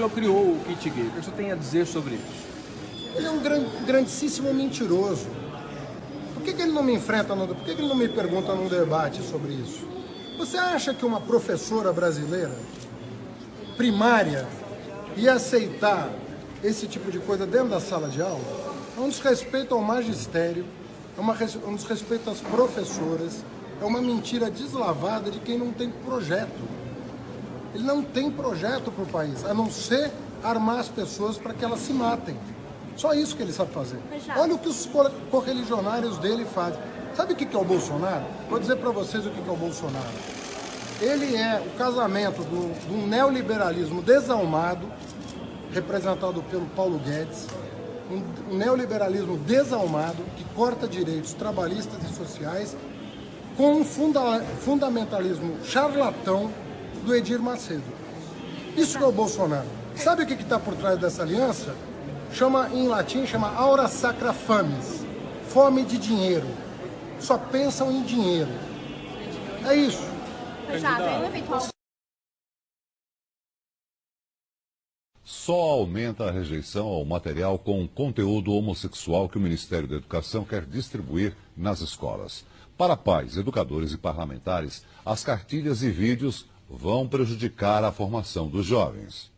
O senhor criou o kit gay, o que o senhor tem a dizer sobre isso? Ele é um grandíssimo mentiroso. Por que ele não me enfrenta, por que ele não me pergunta num debate sobre isso? Você acha que uma professora brasileira, primária, ia aceitar esse tipo de coisa dentro da sala de aula? É um desrespeito ao magistério, é um desrespeito às professoras, é uma mentira deslavada de quem não tem projeto. Ele não tem projeto para o país, a não ser armar as pessoas para que elas se matem. Só isso que ele sabe fazer. Olha o que os correligionários dele fazem. Sabe o que é o Bolsonaro? Vou dizer para vocês o que é o Bolsonaro. Ele é o casamento de um neoliberalismo desalmado, representado pelo Paulo Guedes, um neoliberalismo desalmado que corta direitos trabalhistas e sociais, com um fundamentalismo charlatão do Edir Macedo. Isso que é o Bolsonaro. Sabe o que está por trás dessa aliança? Em latim, chama aura sacra fames, fome de dinheiro. Só pensam em dinheiro. É isso. Só aumenta a rejeição ao material com conteúdo homossexual que o Ministério da Educação quer distribuir nas escolas. Para pais, educadores e parlamentares, as cartilhas e vídeos vão prejudicar a formação dos jovens.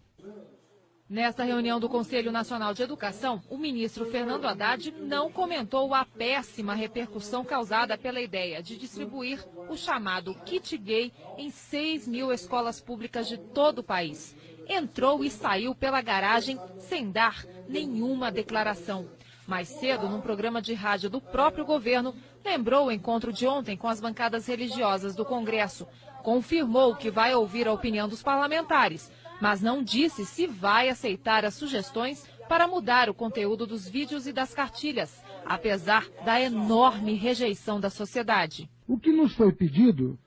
Nesta reunião do Conselho Nacional de Educação, o ministro Fernando Haddad não comentou a péssima repercussão causada pela ideia de distribuir o chamado kit gay em 6 mil escolas públicas de todo o país. Entrou e saiu pela garagem sem dar nenhuma declaração. Mais cedo, num programa de rádio do próprio governo, lembrou o encontro de ontem com as bancadas religiosas do Congresso. Confirmou que vai ouvir a opinião dos parlamentares, mas não disse se vai aceitar as sugestões para mudar o conteúdo dos vídeos e das cartilhas, apesar da enorme rejeição da sociedade. O que nos foi pedido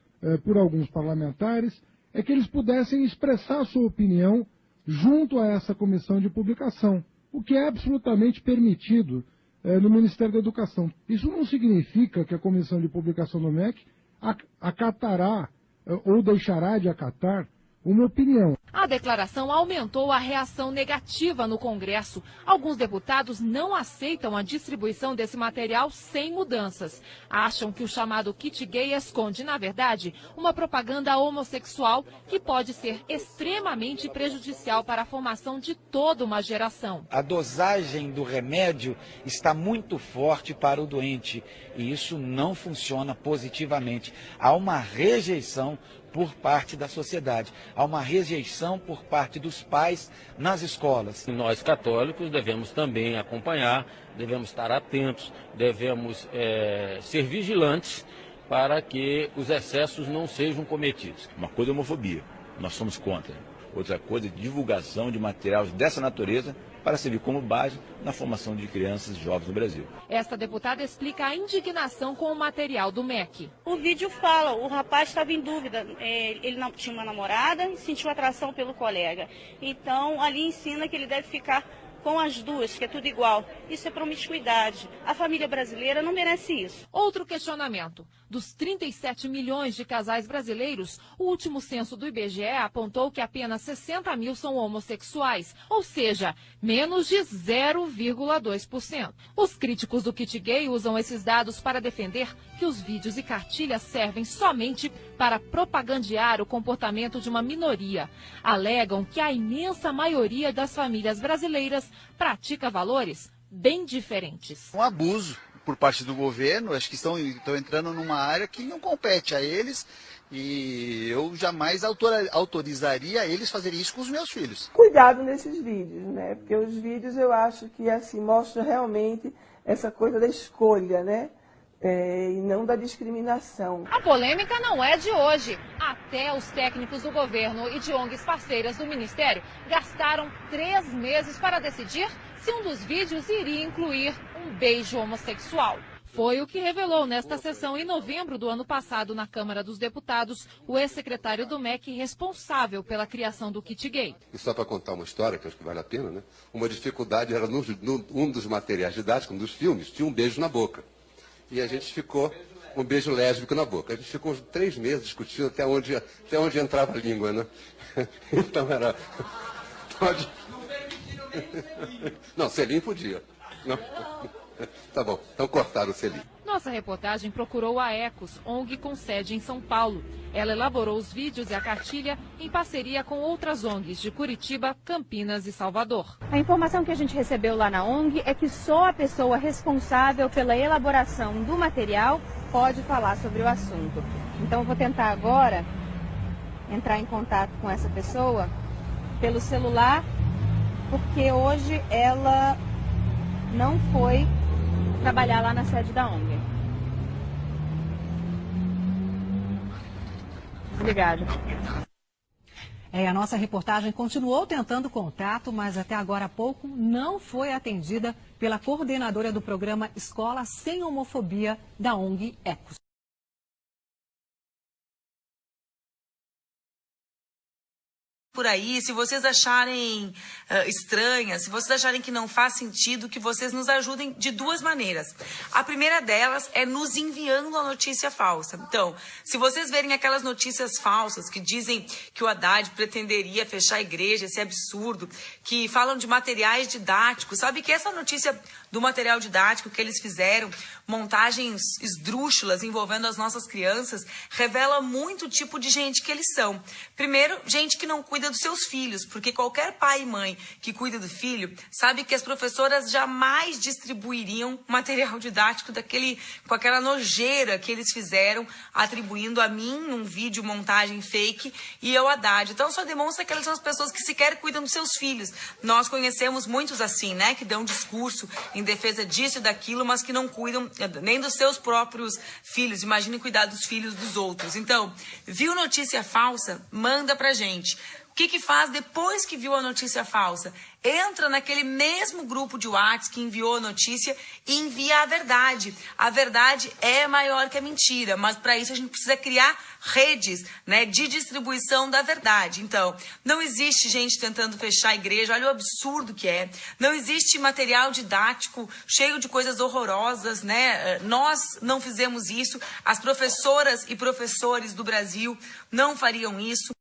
por alguns parlamentares é que eles pudessem expressar sua opinião junto a essa comissão de publicação, o que é absolutamente permitido no Ministério da Educação. Isso não significa que a comissão de publicação do MEC acatará ou deixará de acatar uma opinião. A declaração aumentou a reação negativa no Congresso. Alguns deputados não aceitam a distribuição desse material sem mudanças. Acham que o chamado kit gay esconde, na verdade, uma propaganda homossexual que pode ser extremamente prejudicial para a formação de toda uma geração. A dosagem do remédio está muito forte para o doente e isso não funciona positivamente. Há uma rejeição por parte da sociedade. Há uma rejeição por parte dos pais nas escolas. Nós, católicos, devemos também acompanhar, devemos estar atentos, devemos ser vigilantes para que os excessos não sejam cometidos. Uma coisa é homofobia, nós somos contra. Outra coisa é divulgação de materiais dessa natureza para servir como base na formação de crianças e jovens no Brasil. Esta deputada explica a indignação com o material do MEC. O vídeo fala, o rapaz estava em dúvida, ele não tinha uma namorada e sentiu atração pelo colega. Então, ali ensina que ele deve ficar com as duas, que é tudo igual. Isso é promiscuidade. A família brasileira não merece isso. Outro questionamento. Dos 37 milhões de casais brasileiros, o último censo do IBGE apontou que apenas 60 mil são homossexuais, ou seja, menos de 0,2%. Os críticos do kit gay usam esses dados para defender que os vídeos e cartilhas servem somente para propagandear o comportamento de uma minoria. Alegam que a imensa maioria das famílias brasileiras pratica valores bem diferentes. Um abuso por parte do governo, acho que estão entrando numa área que não compete a eles e eu jamais autorizaria eles fazerem isso com os meus filhos. Cuidado nesses vídeos, né? Porque os vídeos eu acho que assim mostram realmente essa coisa da escolha, né? E não da discriminação. A polêmica não é de hoje. Até os técnicos do governo e de ONGs parceiras do Ministério gastaram 3 meses para decidir se um dos vídeos iria incluir um beijo homossexual. Foi o que revelou nesta sessão em novembro do ano passado na Câmara dos Deputados o ex-secretário do MEC responsável pela criação do kit gay. E só para contar uma história, que acho que vale a pena, né? Uma dificuldade era um dos materiais didáticos, um dos filmes, tinha um beijo na boca. E a gente ficou, um beijo lésbico na boca. A gente ficou uns 3 meses discutindo até onde entrava a língua, né? Então Pode. Não, selim podia. Não. Tá bom, então cortaram o selim. Nossa reportagem procurou a Ecos, ONG com sede em São Paulo. Ela elaborou os vídeos e a cartilha em parceria com outras ONGs de Curitiba, Campinas e Salvador. A informação que a gente recebeu lá na ONG é que só a pessoa responsável pela elaboração do material pode falar sobre o assunto. Então eu vou tentar agora entrar em contato com essa pessoa pelo celular, porque hoje ela não foi trabalhar lá na sede da ONG. Obrigada. A nossa reportagem continuou tentando contato, mas até agora há pouco não foi atendida pela coordenadora do programa Escola Sem Homofobia da ONG Ecos. Por aí, se vocês acharem estranhas, se vocês acharem que não faz sentido, que vocês nos ajudem de duas maneiras. A primeira delas é nos enviando a notícia falsa. Então, se vocês verem aquelas notícias falsas que dizem que o Haddad pretenderia fechar a igreja, esse absurdo, que falam de materiais didáticos, sabe que essa notícia do material didático que eles fizeram, montagens esdrúxulas envolvendo as nossas crianças, revela muito o tipo de gente que eles são. Primeiro, gente que não cuida dos seus filhos, porque qualquer pai e mãe que cuida do filho sabe que as professoras jamais distribuiriam material didático com aquela nojeira que eles fizeram, atribuindo a mim num vídeo montagem fake e ao Haddad. Então só demonstra que elas são as pessoas que sequer cuidam dos seus filhos. Nós conhecemos muitos assim, né, que dão discurso em defesa disso e daquilo, mas que não cuidam nem dos seus próprios filhos. Imagine cuidar dos filhos dos outros. Então, viu notícia falsa? Manda pra gente. O que faz depois que viu a notícia falsa? Entra naquele mesmo grupo de WhatsApp que enviou a notícia e envia a verdade. A verdade é maior que a mentira, mas para isso a gente precisa criar redes, né, de distribuição da verdade. Então, não existe gente tentando fechar a igreja, olha o absurdo que é. Não existe material didático cheio de coisas horrorosas, né? Nós não fizemos isso, as professoras e professores do Brasil não fariam isso.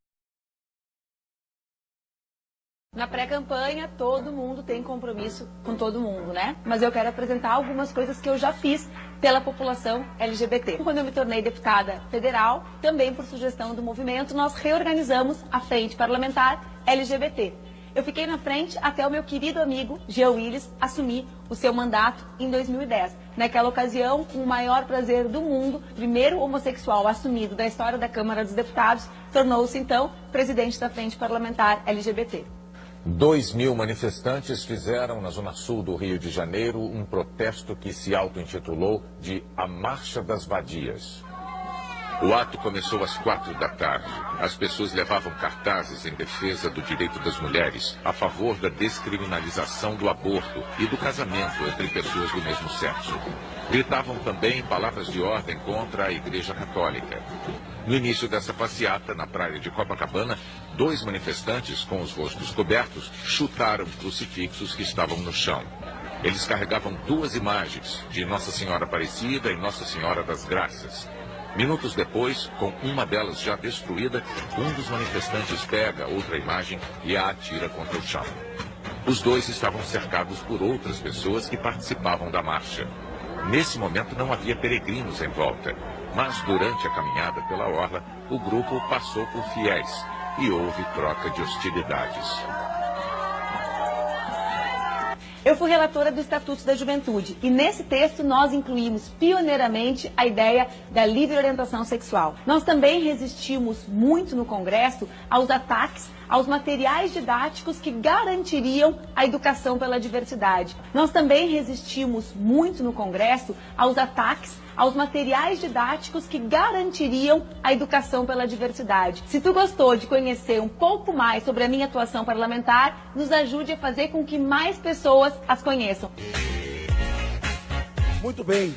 Na pré-campanha, todo mundo tem compromisso com todo mundo, né? Mas eu quero apresentar algumas coisas que eu já fiz pela população LGBT. Quando eu me tornei deputada federal, também por sugestão do movimento, nós reorganizamos a Frente Parlamentar LGBT. Eu fiquei na frente até o meu querido amigo, Jean Willis, assumir o seu mandato em 2010. Naquela ocasião, com o maior prazer do mundo, o primeiro homossexual assumido da história da Câmara dos Deputados, tornou-se então presidente da Frente Parlamentar LGBT. 2.000 manifestantes fizeram na zona sul do Rio de Janeiro um protesto que se auto-intitulou de A Marcha das Vadias. O ato começou às 4 da tarde. As pessoas levavam cartazes em defesa do direito das mulheres, a favor da descriminalização do aborto e do casamento entre pessoas do mesmo sexo. Gritavam também palavras de ordem contra a Igreja Católica. No início dessa passeata, na praia de Copacabana, 2 manifestantes com os rostos cobertos chutaram crucifixos que estavam no chão. Eles carregavam 2 imagens de Nossa Senhora Aparecida e Nossa Senhora das Graças. Minutos depois, com uma delas já destruída, um dos manifestantes pega outra imagem e a atira contra o chão. Os 2 estavam cercados por outras pessoas que participavam da marcha. Nesse momento não havia peregrinos em volta, mas durante a caminhada pela orla, o grupo passou por fiéis e houve troca de hostilidades. Eu fui relatora do Estatuto da Juventude e nesse texto nós incluímos pioneiramente a ideia da livre orientação sexual. Nós também resistimos muito no Congresso aos ataques aos materiais didáticos que garantiriam a educação pela diversidade. Nós também resistimos muito no Congresso aos ataques aos materiais didáticos que garantiriam a educação pela diversidade. Se tu gostou de conhecer um pouco mais sobre a minha atuação parlamentar, nos ajude a fazer com que mais pessoas as conheçam. Muito bem.